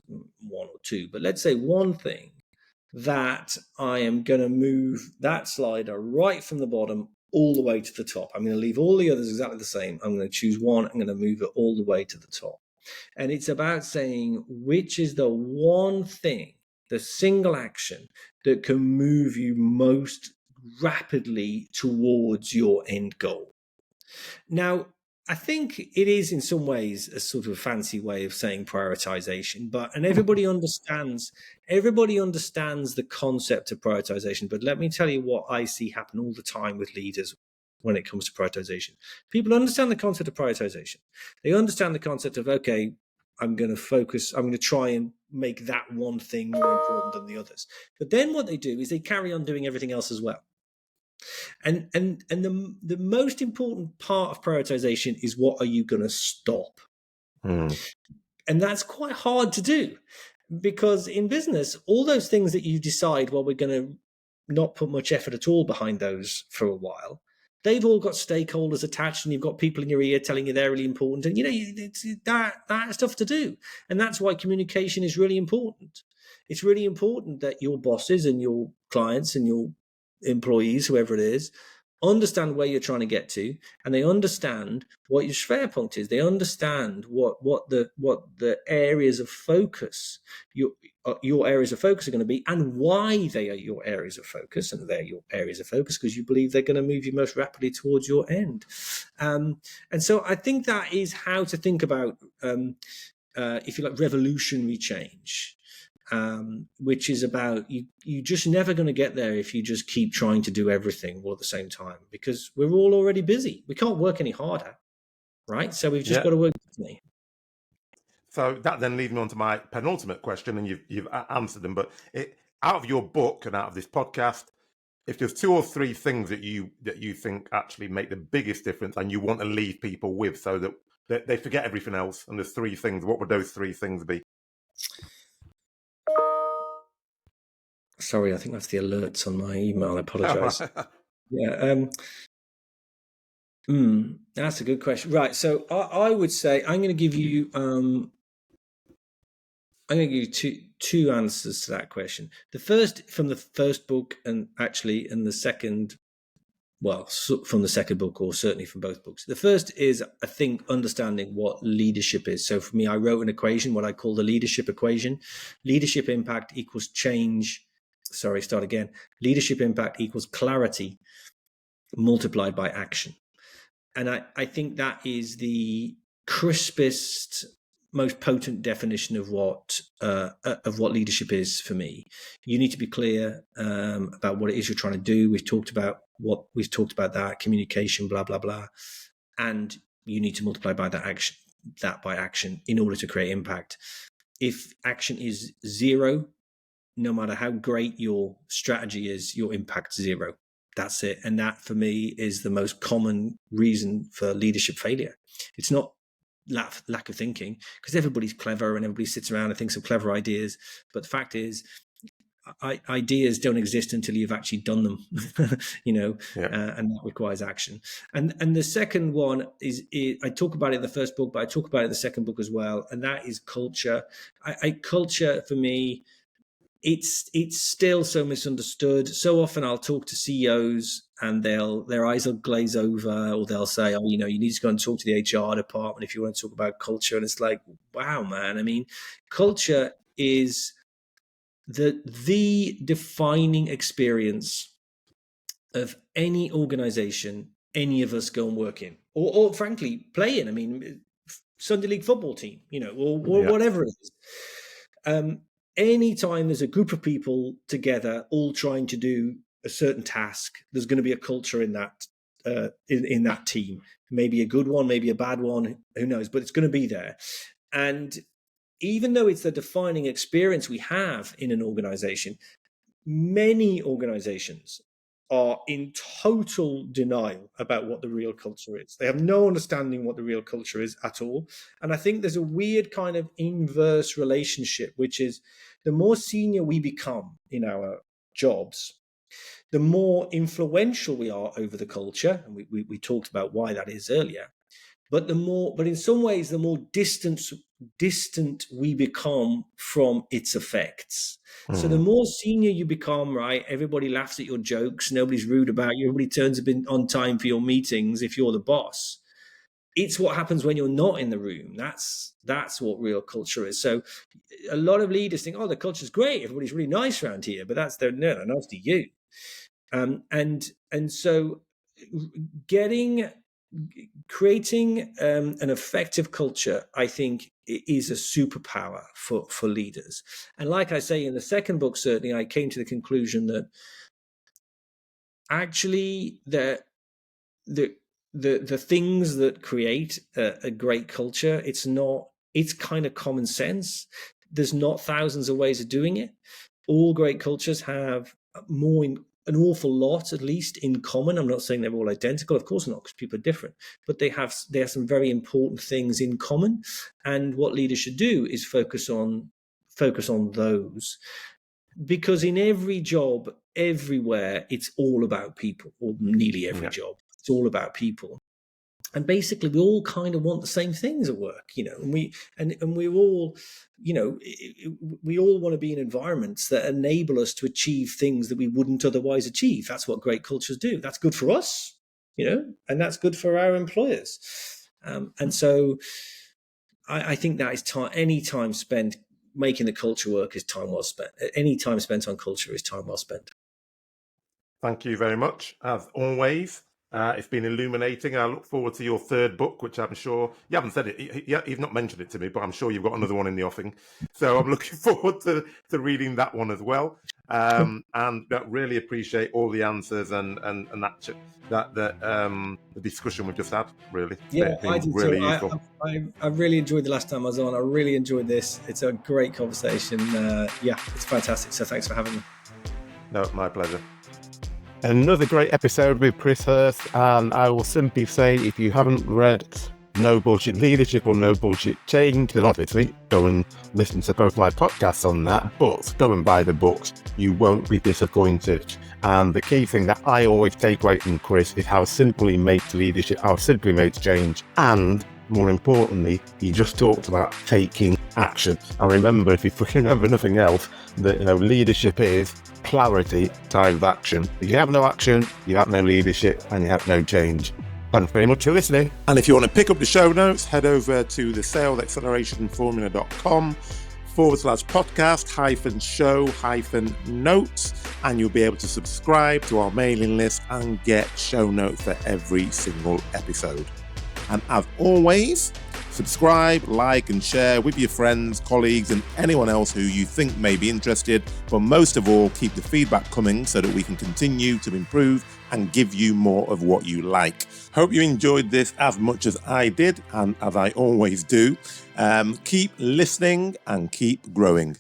one or two, but let's say one thing, that I am going to move that slider right from the bottom all the way to the top. I'm going to leave all the others exactly the same. I'm going to choose one. I'm going to move it all the way to the top. And it's about saying, which is the one thing, the single action that can move you most rapidly towards your end goal. Now, I think it is in some ways a sort of fancy way of saying prioritization, and everybody understands the concept of prioritization. But let me tell you what I see happen all the time with leaders when it comes to prioritization. People understand the concept of prioritization. They understand the concept of, okay, I'm going to focus, I'm going to try and make that one thing more important than the others. But then what they do is they carry on doing everything else as well. And the most important part of prioritization is, what are you going to stop? And that's quite hard to do, because in business, all those things that you decide, well, we're going to not put much effort at all behind those for a while, they've all got stakeholders attached, and you've got people in your ear telling you they're really important, and it's that stuff to do. And that's why communication is really important. It's really important that your bosses and your clients and your employees, whoever it is, understand where you're trying to get to, and they understand what your Schwerpunkt is. They understand what the areas of focus, your areas of focus are going to be, and why they are your areas of focus. And they're your areas of focus because you believe they're going to move you most rapidly towards your end. And so I think that is how to think about, if you like, revolutionary change. Which is about, you just never going to get there if you just keep trying to do everything all at the same time, because we're all already busy. We can't work any harder, right? So we've just got to work differently. So that then leads me on to my penultimate question, and you've answered them. But out of your book and out of this podcast, if there's two or three things that you think actually make the biggest difference, and you want to leave people with, so that they forget everything else, and there's three things, what would those three things be? Sorry, I think that's the alerts on my email. I apologise. Yeah. That's a good question. Right. So I would say I'm going to give you two answers to that question. The first from the first book, and the second, well, from the second book, or certainly from both books. The first is, I think, understanding what leadership is. So for me, I wrote an equation, what I call the leadership equation. Leadership impact equals change. Sorry, start again. Leadership impact equals clarity multiplied by action. And I think that is the crispest, most potent definition of what leadership is for me. You need to be clear about what it is you're trying to do. We've talked about that communication, blah blah blah, and you need to multiply by that by action in order to create impact. If action is zero, no matter how great your strategy is, your impact's zero. That's it. And that, for me, is the most common reason for leadership failure. It's not lack of thinking, because everybody's clever and everybody sits around and thinks of clever ideas. But the fact is, ideas don't exist until you've actually done them, and that requires action. And the second one is I talk about it in the first book, but I talk about it in the second book as well. And that is culture. Culture, for me, it's still so misunderstood. So often I'll talk to CEOs and their eyes will glaze over, or they'll say, "Oh, you need to go and talk to the HR department if you want to talk about culture." And it's like, wow, man. I mean, culture is the defining experience of any organization any of us go and work in, or frankly play in. I mean, Sunday league football team, or whatever it is. Anytime there's a group of people together all trying to do a certain task, there's going to be a culture in that in that team. Maybe a good one, maybe a bad one, who knows, but it's going to be there. And even though it's the defining experience we have in an organization, many organizations are in total denial about what the real culture is. They have no understanding what the real culture is at all. And I think there's a weird kind of inverse relationship, which is the more senior we become in our jobs, the more influential we are over the culture. And we talked about why that is earlier. But in some ways, the more distant we become from its effects. So the more senior you become, right? Everybody laughs at your jokes. Nobody's rude about you. Everybody turns up on time for your meetings if you're the boss. It's what happens when you're not in the room. That's what real culture is. So a lot of leaders think, "Oh, the culture's great. Everybody's really nice around here," but they're nice to you. And so creating an effective culture, I think, is a superpower for leaders. And like I say in the second book, certainly I came to the conclusion that actually the things that create a great culture, it's kind of common sense. There's not thousands of ways of doing it. All great cultures have an awful lot, at least, in common. I'm not saying they're all identical, of course not, because people are different, but they have some very important things in common. And what leaders should do is focus on those, because in every job, everywhere, it's all about people, or nearly every job, it's all about people. And basically, we all kind of want the same things at work, and we all, we all want to be in environments that enable us to achieve things that we wouldn't otherwise achieve. That's what great cultures do. That's good for us, and that's good for our employers. And so I think that is time. Any time spent making the culture work is time well spent. Any time spent on culture is time well spent. Thank you very much, as always. It's been illuminating. I look forward to your third book, which I'm sure you haven't said it. You've not mentioned it to me, but I'm sure you've got another one in the offing. So I'm looking forward to reading that one as well. And really appreciate all the answers and the discussion we've just had. Really, yeah, I did really too. useful. I really enjoyed the last time I was on. I really enjoyed this. It's a great conversation. It's fantastic. So thanks for having me. No, my pleasure. Another great episode with Chris Hirst, and I will simply say, if you haven't read no bullshit leadership or no bullshit change, then obviously go and listen to both my podcasts on that. But go and buy the books. You won't be disappointed. And the key thing that I always take away from Chris is how simple he makes leadership, how simple he makes change. And more importantly, he just talked about taking action. And remember, if you remember nothing else, that leadership is clarity times action. If you have no action, you have no leadership and you have no change. Thanks very much for listening. And if you want to pick up the show notes, head over to the salesaccelerationformula.com/podcast-show-notes, and you'll be able to subscribe to our mailing list and get show notes for every single episode. And as always, subscribe, like and share with your friends, colleagues and anyone else who you think may be interested. But most of all, keep the feedback coming so that we can continue to improve and give you more of what you like. Hope you enjoyed this as much as I did, and as I always do. Keep listening and keep growing.